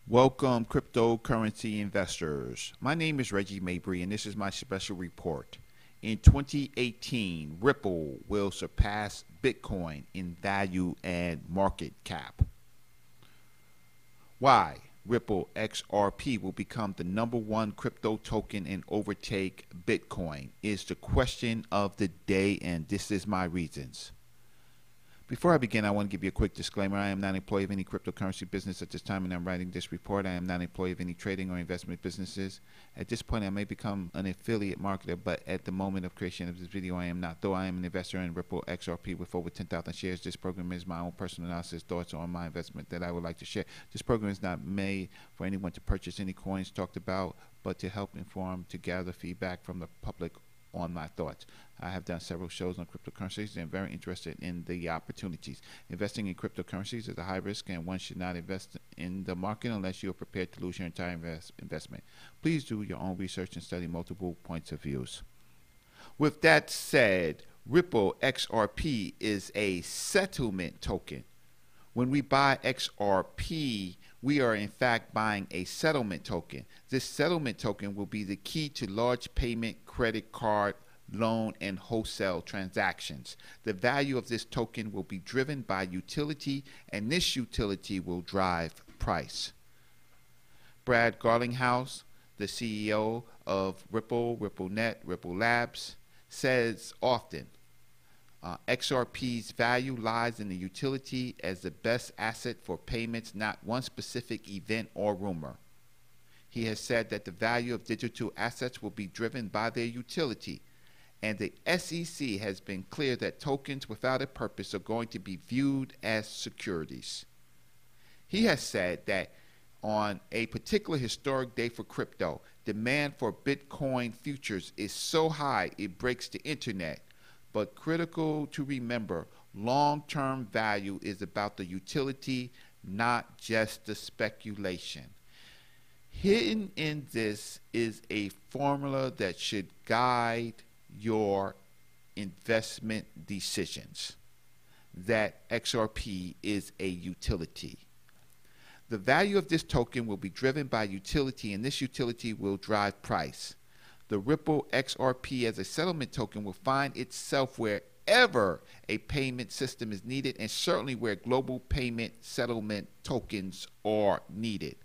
Welcome, cryptocurrency investors. My name is Reggie Mabry, and this is my special report. In 2018, Ripple will surpass Bitcoin in value and market cap. Why? Ripple XRP will become the #1 crypto token and overtake Bitcoin is the question of the day, and this is my reasons. Before I begin, I want to give you a quick disclaimer. I am not an employee of any cryptocurrency business at this time, and I'm writing this report. I am not an employee of any trading or investment businesses. At this point, I may become an affiliate marketer, but at the moment of creation of this video, I am not. Though I am an investor in Ripple XRP with over 10,000 shares, this program is my own personal analysis, thoughts on my investment that I would like to share. This program is not made for anyone to purchase any coins talked about, but to help inform, to gather feedback from the public on my thoughts. I have done several shows on cryptocurrencies and am very interested in the opportunities. Investing in cryptocurrencies is a high risk, and one should not invest in the market unless you are prepared to lose your entire investment. Please do your own research and study multiple points of views. With that said, Ripple XRP is a settlement token. When we buy XRP, we are in fact buying a settlement token. This settlement token will be the key to large payment, credit card, loan, and wholesale transactions. The value of this token will be driven by utility, and this utility will drive price. Brad Garlinghouse, the CEO of Ripple, RippleNet, Ripple Labs, says often, XRP's value lies in the utility as the best asset for payments, not one specific event or rumor. He has said that the value of digital assets will be driven by their utility, and the SEC has been clear that tokens without a purpose are going to be viewed as securities. He has said that on a particular historic day for crypto, demand for Bitcoin futures is so high it breaks the internet. But critical to remember, long-term value is about the utility, not just the speculation. Hidden in this is a formula that should guide your investment decisions, that XRP is a utility. The value of this token will be driven by utility, and this utility will drive price. The Ripple XRP as a settlement token will find itself wherever a payment system is needed, and certainly where global payment settlement tokens are needed.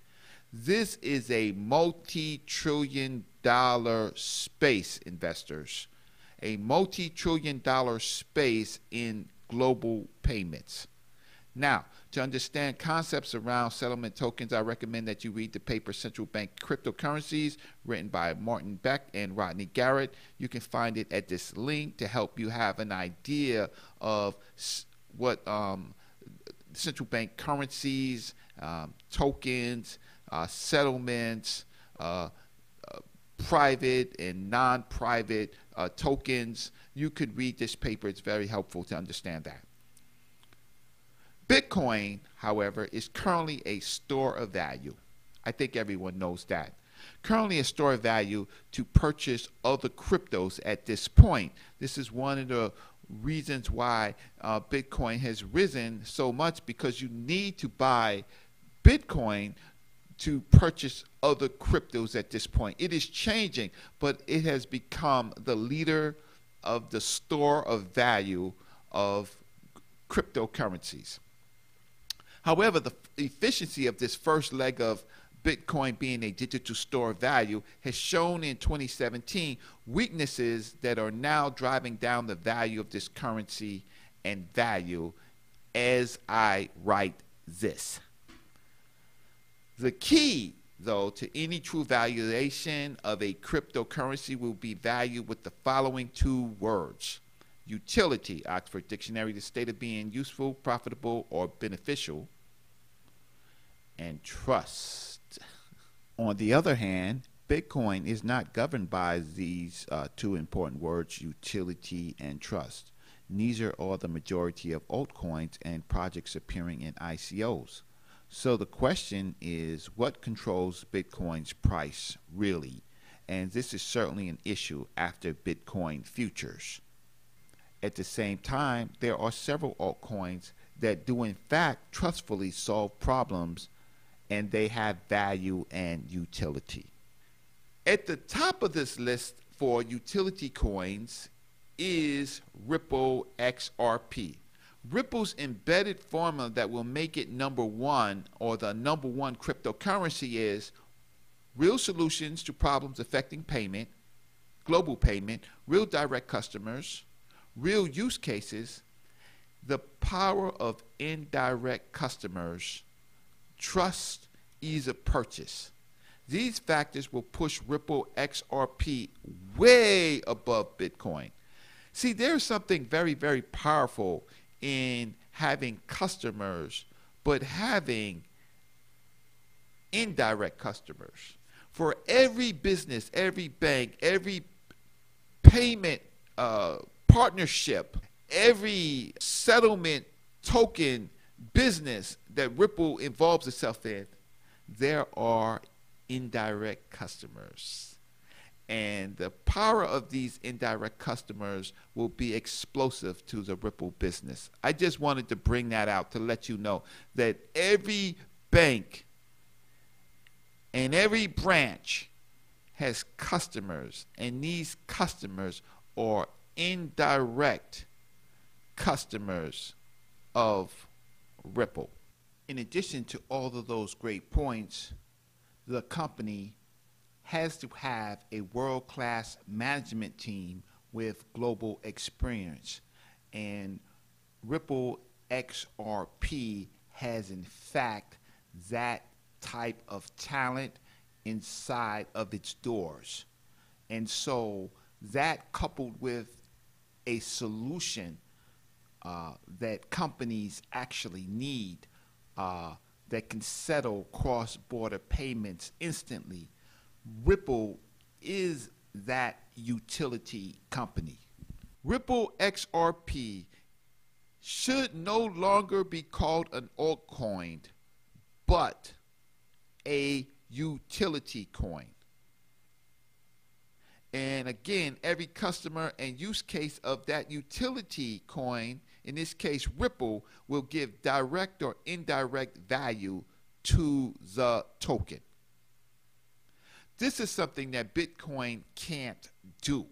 This is a multi-trillion-dollar space, investors. A multi-trillion-dollar space in global payments. Now, to understand concepts around settlement tokens, I recommend that you read the paper Central Bank Cryptocurrencies, written by Martin Beck and Rodney Garrett. You can find it at this link to help you have an idea of what central bank currencies, tokens, settlements, private and non-private tokens. You could read this paper. It's very helpful to understand that. Bitcoin, however, is currently a store of value. I think everyone knows that. Currently a store of value to purchase other cryptos at this point. This is one of the reasons why Bitcoin has risen so much, because you need to buy Bitcoin to purchase other cryptos at this point. It is changing, but it has become the leader of the store of value of cryptocurrencies. However, the efficiency of this first leg of Bitcoin being a digital store of value has shown in 2017 weaknesses that are now driving down the value of this currency and value as I write this. The key, though, to any true valuation of a cryptocurrency will be valued with the following two words: utility, Oxford Dictionary, the state of being useful, profitable, or beneficial, and trust. On the other hand, Bitcoin is not governed by these two important words, utility and trust. Neither are the majority of altcoins and projects appearing in ICOs. So the question is, what controls Bitcoin's price really? And this is certainly an issue after Bitcoin futures. At the same time, there are several altcoins that do in fact trustfully solve problems and they have value and utility. At the top of this list for utility coins is Ripple XRP. Ripple's embedded formula that will make it number one, or the number one cryptocurrency, is real solutions to problems affecting payment, global payment, real direct customers, real use cases, the power of indirect customers, trust, ease of purchase. These factors will push Ripple XRP way above Bitcoin. See, there's something very, very powerful in having customers, but having indirect customers. For every business, every bank, every payment partnership, every settlement token business that Ripple involves itself in, there are indirect customers. And the power of these indirect customers will be explosive to the Ripple business. I just wanted to bring that out to let you know that every bank and every branch has customers, and these customers are indirect customers of Ripple. In addition to all of those great points, the company has to have a world-class management team with global experience. And Ripple XRP has, in fact, that type of talent inside of its doors. And so that, coupled with a solution that companies actually need that can settle cross-border payments instantly, Ripple is that utility company. Ripple XRP should no longer be called an altcoin, but a utility coin. And again, every customer and use case of that utility coin, in this case Ripple, will give direct or indirect value to the token. This is something that Bitcoin can't do.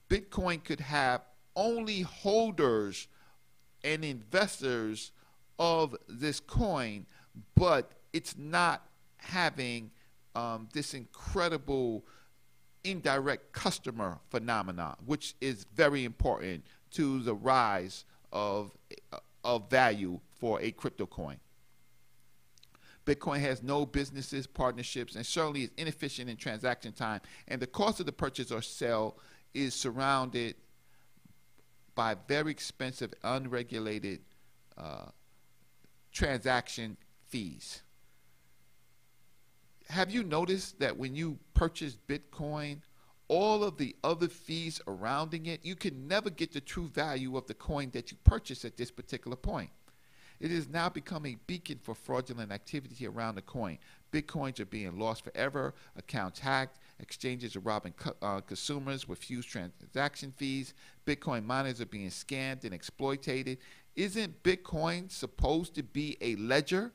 Bitcoin could have only holders and investors of this coin, but it's not having this incredible indirect customer phenomenon, which is very important to the rise of value for a crypto coin. Bitcoin has no businesses, partnerships, and certainly is inefficient in transaction time. And the cost of the purchase or sell is surrounded by very expensive, unregulated transaction fees. Have you noticed that when you purchase Bitcoin, all of the other fees surrounding it, you can never get the true value of the coin that you purchase at this particular point? It has now become a beacon for fraudulent activity around the coin. Bitcoins are being lost forever, accounts hacked, exchanges are robbing consumers with huge transaction fees, Bitcoin miners are being scammed and exploited. Isn't Bitcoin supposed to be a ledger?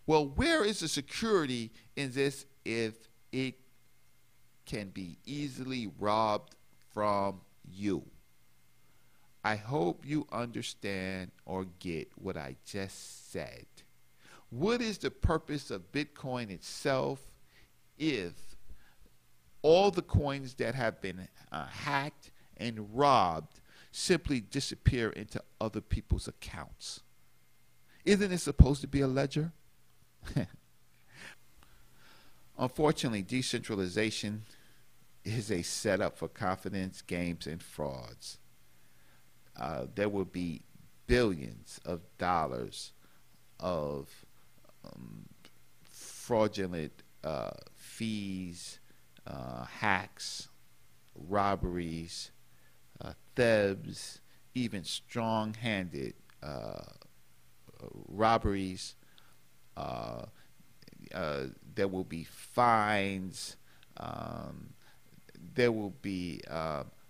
Well, where is the security in this if it can be easily robbed from you? I hope you understand or get what I just said. What is the purpose of Bitcoin itself if all the coins that have been hacked and robbed simply disappear into other people's accounts? Isn't it supposed to be a ledger? Unfortunately, decentralization is a setup for confidence games and frauds. There will be billions of dollars of fraudulent fees, hacks, robberies, thefts, even strong-handed robberies. There will be fines. There will be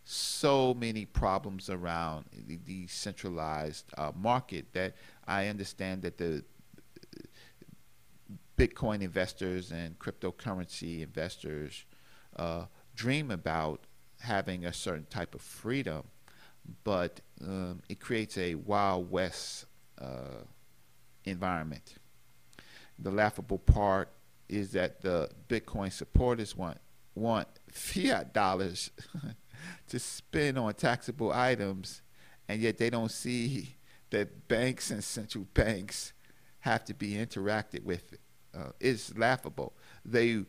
so many problems around the decentralized market that I understand that Bitcoin investors and cryptocurrency investors dream about having a certain type of freedom, but it creates a Wild West environment. The laughable part is that the Bitcoin supporters want fiat dollars to spend on taxable items, and yet they don't see that banks and central banks have to be interacted with. It's laughable. They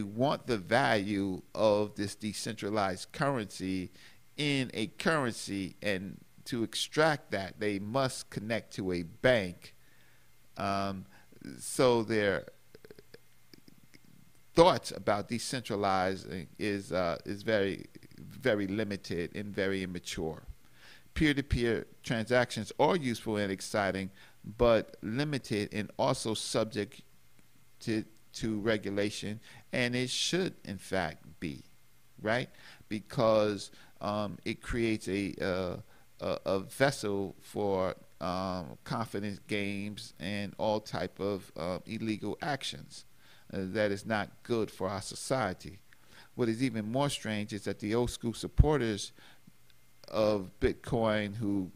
want the value of this decentralized currency in a currency, and to extract that, they must connect to a bank. So their thoughts about decentralizing is very, very limited and very immature. Peer-to-peer transactions are useful and exciting, but limited and also subject to regulation, and it should in fact be, right? Because it creates a vessel for confidence games and all type of illegal actions that is not good for our society. What is even more strange is that the old school supporters of Bitcoin who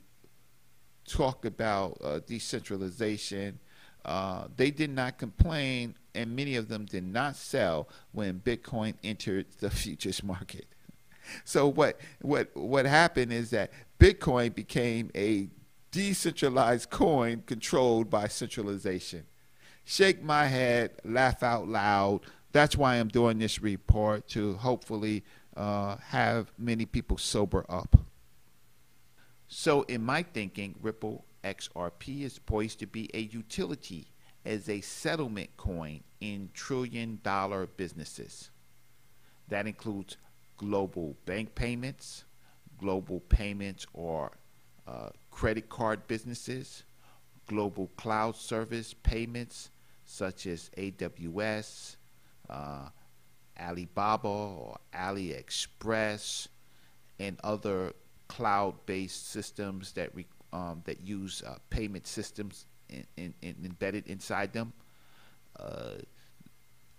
talk about decentralization, they did not complain, and many of them did not sell when Bitcoin entered the futures market. So what happened is that Bitcoin became a decentralized coin controlled by centralization. Shake my head, laugh out loud. That's why I'm doing this report, to hopefully have many people sober up. So in my thinking, Ripple XRP is poised to be a utility as a settlement coin in trillion-dollar businesses. That includes global bank payments, global payments or credit card businesses, global cloud service payments such as AWS, Alibaba or AliExpress, and other cloud-based systems that use payment systems embedded inside them.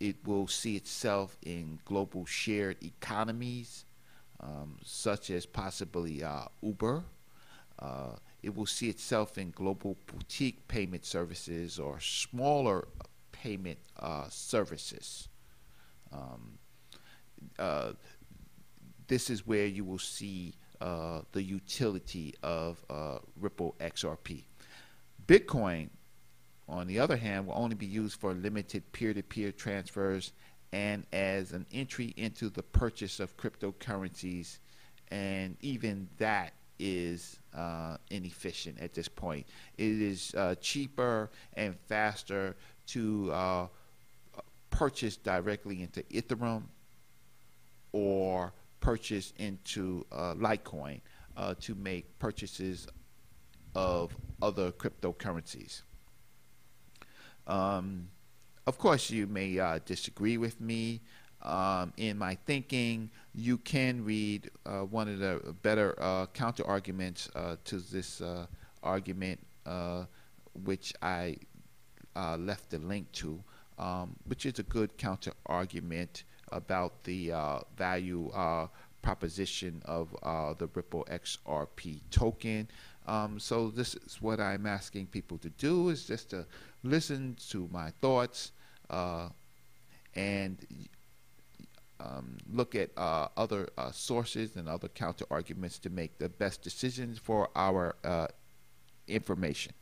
It will see itself in global shared economies, such as possibly Uber. It will see itself in global boutique payment services or smaller payment services. This is where you will see the utility of Ripple XRP. Bitcoin, on the other hand, will only be used for limited peer-to-peer transfers and as an entry into the purchase of cryptocurrencies, and even that is inefficient at this point. It is cheaper and faster to purchase directly into Ethereum or purchase into Litecoin to make purchases of other cryptocurrencies. Of course, you may disagree with me in my thinking. You can read one of the better counter arguments to this argument, which I left the link to, which is a good counter argument about the value proposition of the Ripple XRP token. So this is what I'm asking people to do, is just to listen to my thoughts and look at other sources and other counter arguments to make the best decisions for our information.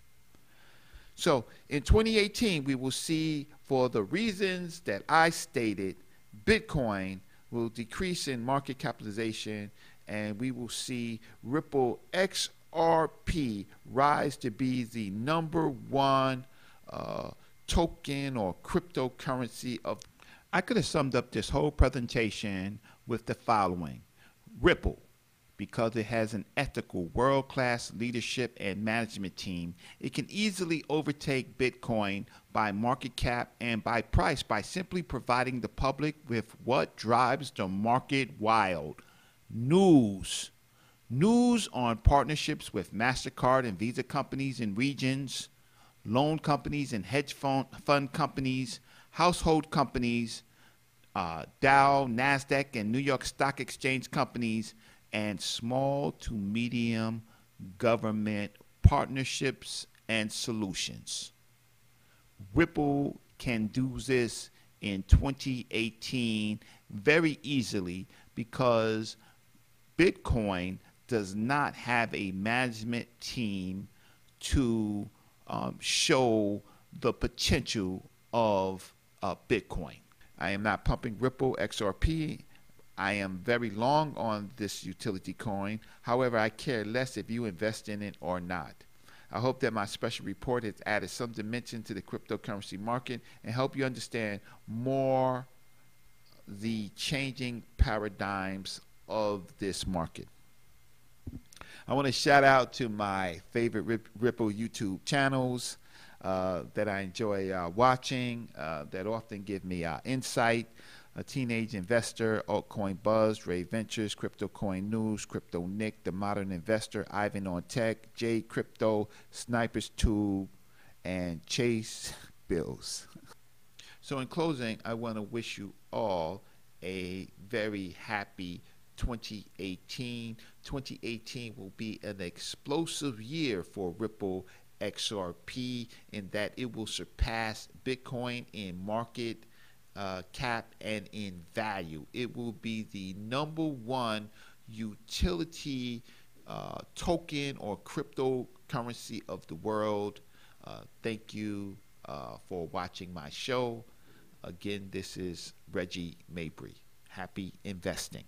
So in 2018, we will see, for the reasons that I stated, Bitcoin will decrease in market capitalization, and we will see Ripple XRP rise to be the #1 token or cryptocurrency of. I could have summed up this whole presentation with the following. Ripple, because it has an ethical, world-class leadership and management team, it can easily overtake Bitcoin by market cap and by price by simply providing the public with what drives the market wild: news. News on partnerships with MasterCard and Visa companies in regions, loan companies and hedge fund companies, household companies, Dow, NASDAQ, and New York Stock Exchange companies, and small to medium government partnerships and solutions. Ripple can do this in 2018 very easily because Bitcoin does not have a management team to show the potential of Bitcoin. I am not pumping Ripple XRP. I am very long on this utility coin. However, I care less if you invest in it or not. I hope that my special report has added some dimension to the cryptocurrency market and help you understand more the changing paradigms of this market. I want to shout out to my favorite Ripple YouTube channels that I enjoy watching, that often give me insight. A Teenage Investor, Altcoin Buzz, Ray Ventures, Crypto Coin News, Crypto Nick, The Modern Investor, Ivan on Tech, Jay Crypto, Sniper's Tube, and Chase Bills. So in closing, I want to wish you all a very happy 2018. 2018 will be an explosive year for Ripple XRP in that it will surpass Bitcoin in market cap and in value. It will be the #1 utility token or cryptocurrency of the world. Thank you for watching my show. Again, this is Reggie Mabry. Happy investing.